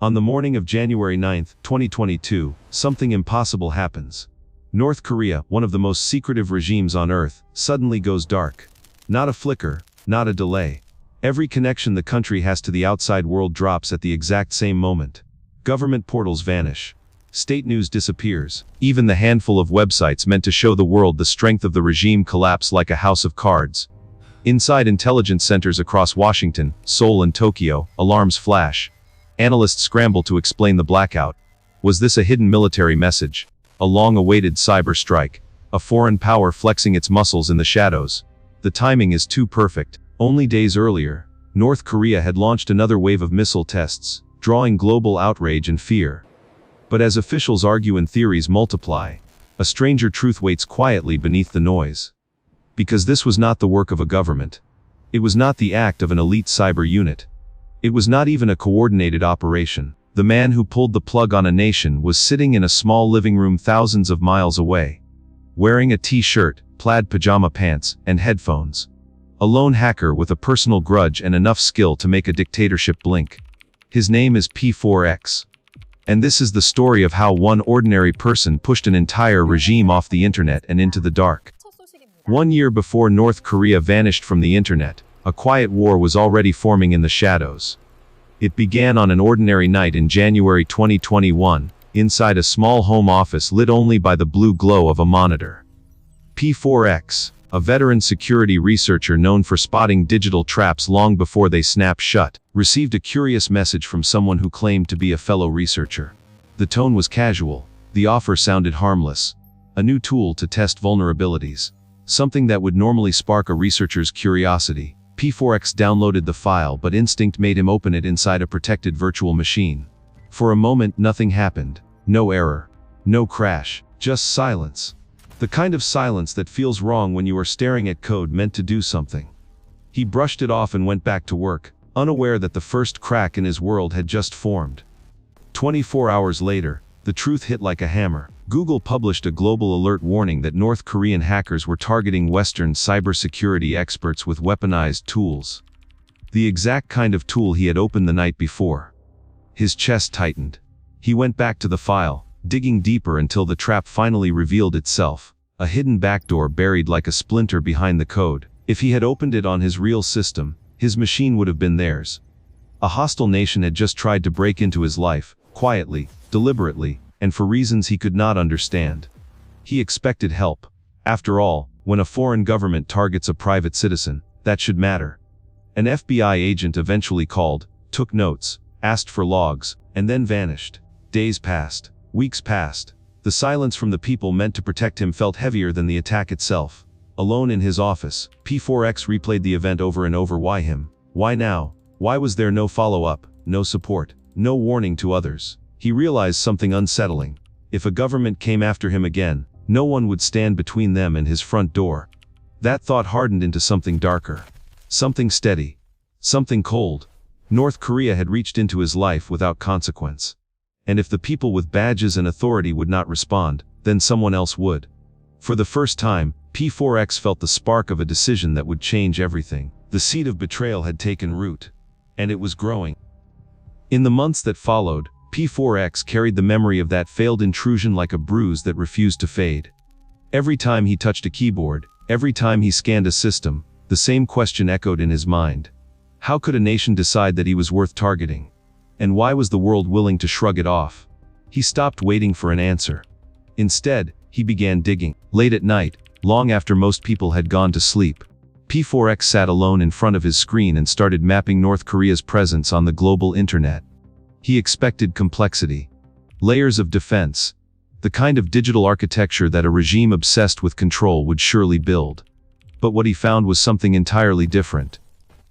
On the morning of January 9, 2022, something impossible happens. North Korea, one of the most secretive regimes on Earth, suddenly goes dark. Not a flicker, not a delay. Every connection the country has to the outside world drops at the exact same moment. Government portals vanish. State news disappears. Even the handful of websites meant to show the world the strength of the regime collapse like a house of cards. Inside intelligence centers across Washington, Seoul and Tokyo, alarms flash. Analysts scramble to explain the blackout. Was this a hidden military message? A long-awaited cyber strike? A foreign power flexing its muscles in the shadows? The timing is too perfect. Only days earlier, North Korea had launched another wave of missile tests, drawing global outrage and fear. But as officials argue and theories multiply, a stranger truth waits quietly beneath the noise. Because this was not the work of a government. It was not the act of an elite cyber unit. It was not even a coordinated operation. The man who pulled the plug on a nation was sitting in a small living room thousands of miles away. Wearing a t-shirt, plaid pajama pants, and headphones. A lone hacker with a personal grudge and enough skill to make a dictatorship blink. His name is P4X. And this is the story of how one ordinary person pushed an entire regime off the internet and into the dark. 1 year before North Korea vanished from the internet, a quiet war was already forming in the shadows. It began on an ordinary night in January 2021, inside a small home office lit only by the blue glow of a monitor. P4X, a veteran security researcher known for spotting digital traps long before they snap shut, received a curious message from someone who claimed to be a fellow researcher. The tone was casual. The offer sounded harmless. A new tool to test vulnerabilities. Something that would normally spark a researcher's curiosity. P4X downloaded the file, but instinct made him open it inside a protected virtual machine. For a moment, nothing happened. No error. No crash. Just silence. The kind of silence that feels wrong when you are staring at code meant to do something. He brushed it off and went back to work, unaware that the first crack in his world had just formed. 24 hours later, the truth hit like a hammer. Google published a global alert warning that North Korean hackers were targeting Western cybersecurity experts with weaponized tools. The exact kind of tool he had opened the night before. His chest tightened. He went back to the file, digging deeper until the trap finally revealed itself. A hidden backdoor buried like a splinter behind the code. If he had opened it on his real system, his machine would have been theirs. A hostile nation had just tried to break into his life, quietly, deliberately, and for reasons he could not understand. He expected help. After all, when a foreign government targets a private citizen, that should matter. An FBI agent eventually called, took notes, asked for logs, and then vanished. Days passed. Weeks passed. The silence from the people meant to protect him felt heavier than the attack itself. Alone in his office, P4X replayed the event over and over. Why him? Why now? Why was there no follow-up, no support, no warning to others? He realized something unsettling. If a government came after him again, no one would stand between them and his front door. That thought hardened into something darker. Something steady. Something cold. North Korea had reached into his life without consequence. And if the people with badges and authority would not respond, then someone else would. For the first time, P4X felt the spark of a decision that would change everything. The seed of betrayal had taken root. And it was growing. In the months that followed, P4X carried the memory of that failed intrusion like a bruise that refused to fade. Every time he touched a keyboard, every time he scanned a system, the same question echoed in his mind. How could a nation decide that he was worth targeting? And why was the world willing to shrug it off? He stopped waiting for an answer. Instead, he began digging. Late at night, long after most people had gone to sleep, P4X sat alone in front of his screen and started mapping North Korea's presence on the global internet. He expected complexity. Layers of defense. The kind of digital architecture that a regime obsessed with control would surely build. But what he found was something entirely different.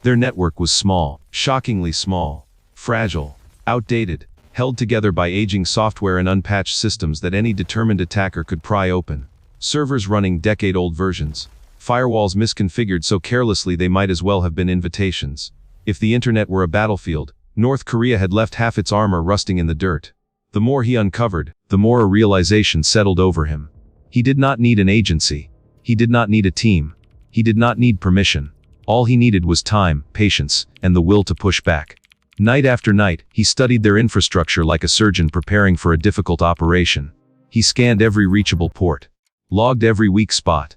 Their network was small, shockingly small, fragile, outdated, held together by aging software and unpatched systems that any determined attacker could pry open. Servers running decade-old versions. Firewalls misconfigured so carelessly they might as well have been invitations. If the internet were a battlefield, North Korea had left half its armor rusting in the dirt. The more he uncovered, the more a realization settled over him. He did not need an agency. He did not need a team. He did not need permission. All he needed was time, patience, and the will to push back. Night after night, he studied their infrastructure like a surgeon preparing for a difficult operation. He scanned every reachable port, logged every weak spot,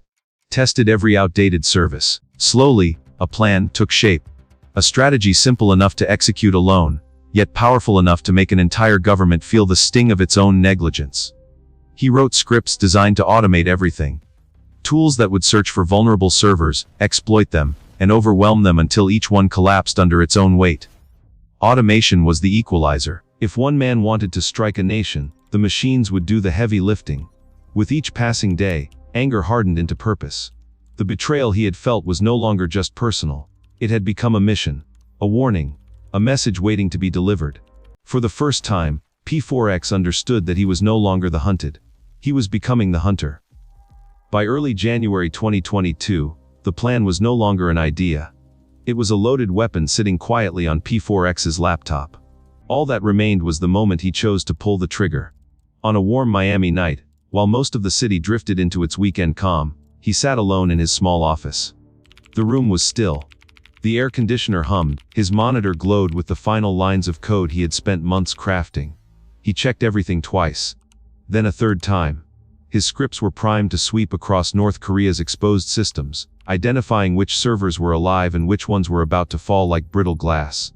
tested every outdated service. Slowly, a plan took shape. A strategy simple enough to execute alone, yet powerful enough to make an entire government feel the sting of its own negligence. He wrote scripts designed to automate everything. Tools that would search for vulnerable servers, exploit them, and overwhelm them until each one collapsed under its own weight. Automation was the equalizer. If one man wanted to strike a nation, the machines would do the heavy lifting. With each passing day, anger hardened into purpose. The betrayal he had felt was no longer just personal. It had become a mission, a warning, a message waiting to be delivered. For the first time, P4X understood that he was no longer the hunted. He was becoming the hunter. By early January 2022, the plan was no longer an idea. It was a loaded weapon sitting quietly on P4X's laptop. All that remained was the moment he chose to pull the trigger. On a warm Miami night, while most of the city drifted into its weekend calm, he sat alone in his small office. The room was still. The air conditioner hummed, his monitor glowed with the final lines of code he had spent months crafting. He checked everything twice, then a third time. His scripts were primed to sweep across North Korea's exposed systems, identifying which servers were alive and which ones were about to fall like brittle glass.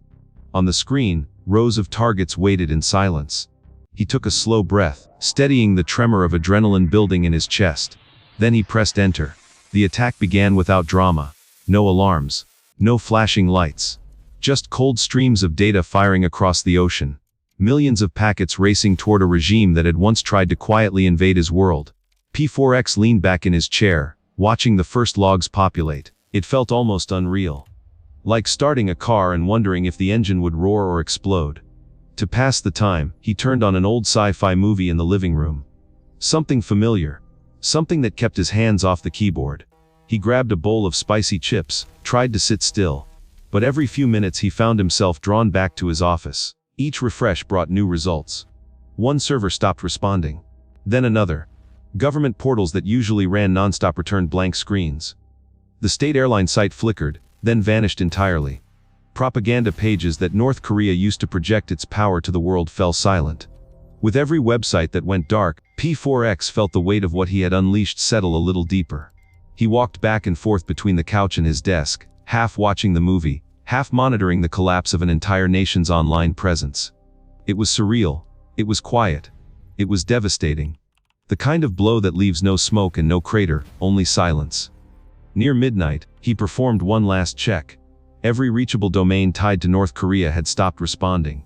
On the screen, rows of targets waited in silence. He took a slow breath, steadying the tremor of adrenaline building in his chest. Then he pressed enter. The attack began without drama. No alarms. No flashing lights. Just cold streams of data firing across the ocean. Millions of packets racing toward a regime that had once tried to quietly invade his world. P4X leaned back in his chair, watching the first logs populate. It felt almost unreal. Like starting a car and wondering if the engine would roar or explode. To pass the time, he turned on an old sci-fi movie in the living room. Something familiar. Something that kept his hands off the keyboard. He grabbed a bowl of spicy chips, tried to sit still. But every few minutes he found himself drawn back to his office. Each refresh brought new results. One server stopped responding. Then another. Government portals that usually ran nonstop returned blank screens. The state airline site flickered, then vanished entirely. Propaganda pages that North Korea used to project its power to the world fell silent. With every website that went dark, P4X felt the weight of what he had unleashed settle a little deeper. He walked back and forth between the couch and his desk, half watching the movie, half monitoring the collapse of an entire nation's online presence. It was surreal. It was quiet. It was devastating. The kind of blow that leaves no smoke and no crater, only silence. Near midnight, he performed one last check. Every reachable domain tied to North Korea had stopped responding.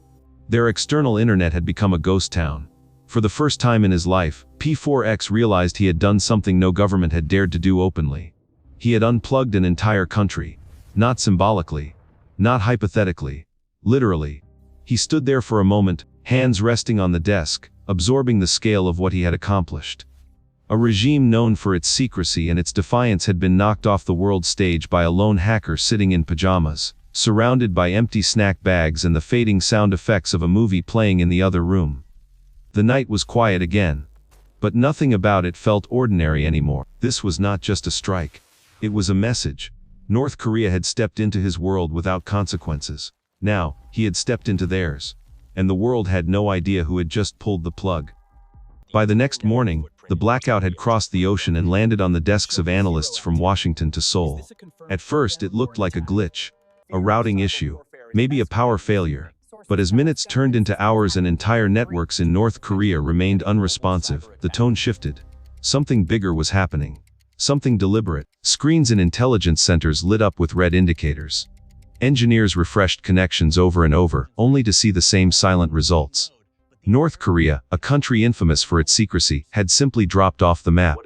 Their external internet had become a ghost town. For the first time in his life, P4X realized he had done something no government had dared to do openly. He had unplugged an entire country. Not symbolically. Not hypothetically. Literally. He stood there for a moment, hands resting on the desk, absorbing the scale of what he had accomplished. A regime known for its secrecy and its defiance had been knocked off the world stage by a lone hacker sitting in pajamas, surrounded by empty snack bags and the fading sound effects of a movie playing in the other room. The night was quiet again. But nothing about it felt ordinary anymore. This was not just a strike. It was a message. North Korea had stepped into his world without consequences. Now, he had stepped into theirs. And the world had no idea who had just pulled the plug. By the next morning, the blackout had crossed the ocean and landed on the desks of analysts from Washington to Seoul. At first it looked like a glitch, a routing issue, maybe a power failure. But as minutes turned into hours and entire networks in North Korea remained unresponsive, the tone shifted. Something bigger was happening. Something deliberate. Screens in intelligence centers lit up with red indicators. Engineers refreshed connections over and over, only to see the same silent results. North Korea, a country infamous for its secrecy, had simply dropped off the map.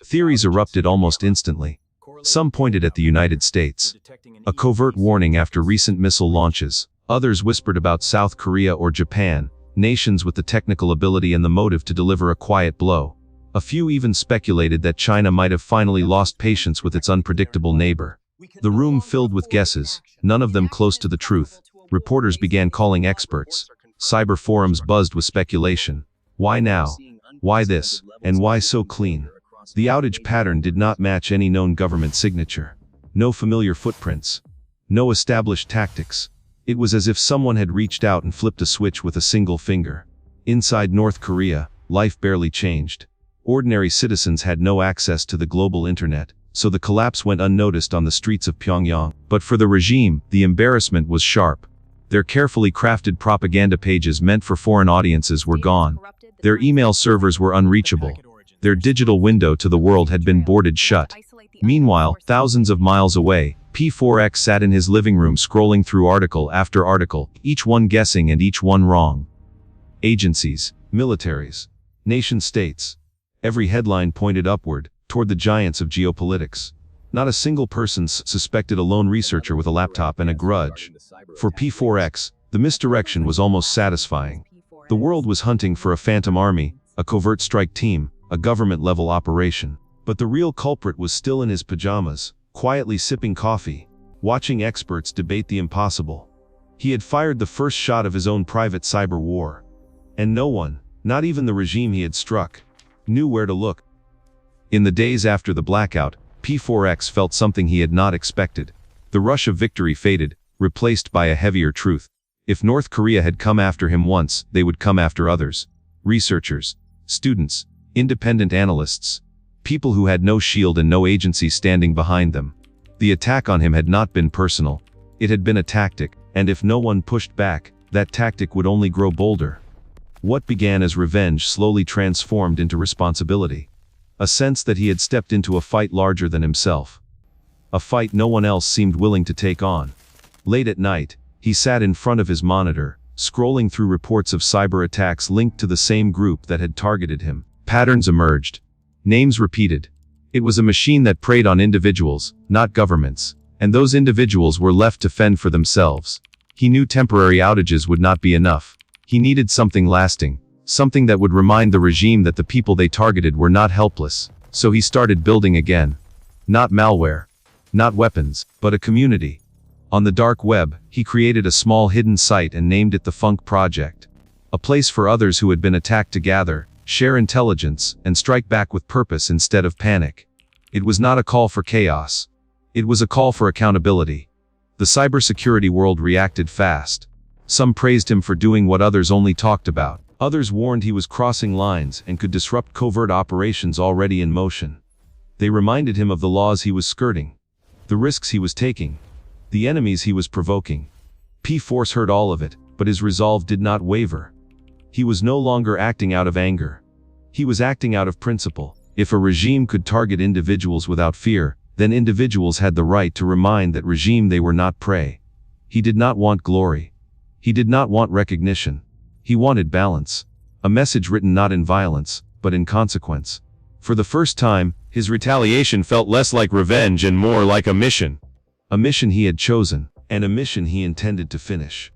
Theories erupted almost instantly. Some pointed at the United States. A covert warning after recent missile launches. Others whispered about South Korea or Japan, nations with the technical ability and the motive to deliver a quiet blow. A few even speculated that China might have finally lost patience with its unpredictable neighbor. The room filled with guesses, none of them close to the truth. Reporters began calling experts. Cyber forums buzzed with speculation. Why now? Why this? And why so clean? The outage pattern did not match any known government signature. No familiar footprints. No established tactics. It was as if someone had reached out and flipped a switch with a single finger. Inside North Korea, life barely changed. Ordinary citizens had no access to the global internet, so the collapse went unnoticed on the streets of Pyongyang. But for the regime, the embarrassment was sharp. Their carefully crafted propaganda pages meant for foreign audiences were gone. Their email servers were unreachable. Their digital window to the world had been boarded shut. Meanwhile, thousands of miles away, P4X sat in his living room scrolling through article after article, each one guessing and each one wrong. Agencies, militaries, nation-states. Every headline pointed upward, toward the giants of geopolitics. Not a single person suspected a lone researcher with a laptop and a grudge. For P4X, the misdirection was almost satisfying. The world was hunting for a phantom army, a covert strike team, a government-level operation. But the real culprit was still in his pajamas, quietly sipping coffee, watching experts debate the impossible. He had fired the first shot of his own private cyber war. And no one, not even the regime he had struck, knew where to look. In the days after the blackout, P4X felt something he had not expected. The rush of victory faded, replaced by a heavier truth. If North Korea had come after him once, they would come after others. Researchers, students, independent analysts, people who had no shield and no agency standing behind them. The attack on him had not been personal. It had been a tactic, and if no one pushed back, that tactic would only grow bolder. What began as revenge slowly transformed into responsibility. A sense that he had stepped into a fight larger than himself. A fight no one else seemed willing to take on. Late at night, he sat in front of his monitor, scrolling through reports of cyber attacks linked to the same group that had targeted him. Patterns emerged. Names repeated. It was a machine that preyed on individuals, not governments, and those individuals were left to fend for themselves. He knew temporary outages would not be enough. He needed something lasting, something that would remind the regime that the people they targeted were not helpless. So he started building again. Not malware, not weapons, but a community. On the dark web, he created a small hidden site and named it the Funk Project. A place for others who had been attacked to gather, share intelligence, and strike back with purpose instead of panic. It was not a call for chaos. It was a call for accountability. The cybersecurity world reacted fast. Some praised him for doing what others only talked about. Others warned he was crossing lines and could disrupt covert operations already in motion. They reminded him of the laws he was skirting, the risks he was taking, the enemies he was provoking. P-Force heard all of it, but his resolve did not waver. He was no longer acting out of anger. He was acting out of principle. If a regime could target individuals without fear, then individuals had the right to remind that regime they were not prey. He did not want glory. He did not want recognition. He wanted balance. A message written not in violence, but in consequence. For the first time, his retaliation felt less like revenge and more like a mission. A mission he had chosen, and a mission he intended to finish.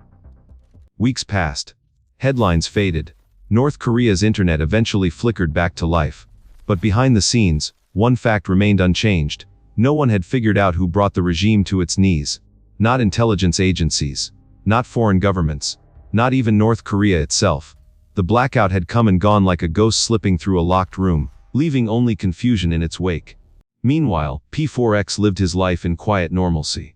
Weeks passed. Headlines faded. North Korea's internet eventually flickered back to life. But behind the scenes, one fact remained unchanged. No one had figured out who brought the regime to its knees. Not intelligence agencies. Not foreign governments. Not even North Korea itself. The blackout had come and gone like a ghost slipping through a locked room, leaving only confusion in its wake. Meanwhile, P4X lived his life in quiet normalcy.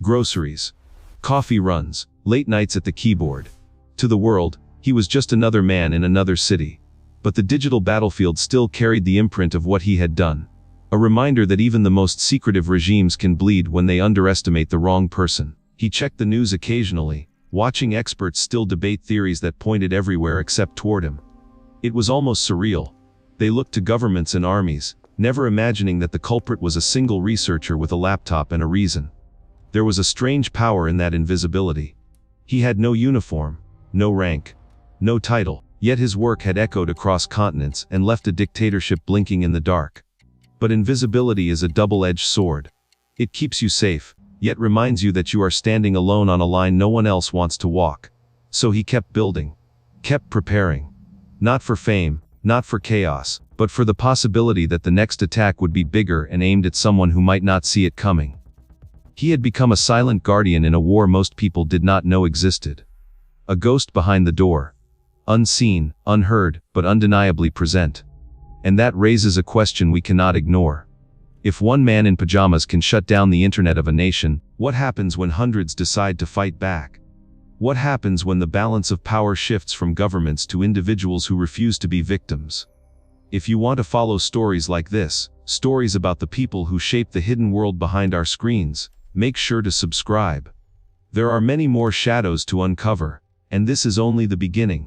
Groceries, coffee runs, late nights at the keyboard. To the world, he was just another man in another city. But the digital battlefield still carried the imprint of what he had done. A reminder that even the most secretive regimes can bleed when they underestimate the wrong person. He checked the news occasionally, watching experts still debate theories that pointed everywhere except toward him. It was almost surreal. They looked to governments and armies, never imagining that the culprit was a single researcher with a laptop and a reason. There was a strange power in that invisibility. He had no uniform, no rank, no title, yet his work had echoed across continents and left a dictatorship blinking in the dark. But invisibility is a double-edged sword. It keeps you safe, yet reminds you that you are standing alone on a line no one else wants to walk. So he kept building, kept preparing. Not for fame, not for chaos, but for the possibility that the next attack would be bigger and aimed at someone who might not see it coming. He had become a silent guardian in a war most people did not know existed. A ghost behind the door. Unseen, unheard, but undeniably present. And that raises a question we cannot ignore. If one man in pajamas can shut down the internet of a nation, what happens when hundreds decide to fight back? What happens when the balance of power shifts from governments to individuals who refuse to be victims? If you want to follow stories like this, stories about the people who shape the hidden world behind our screens, make sure to subscribe. There are many more shadows to uncover, and this is only the beginning.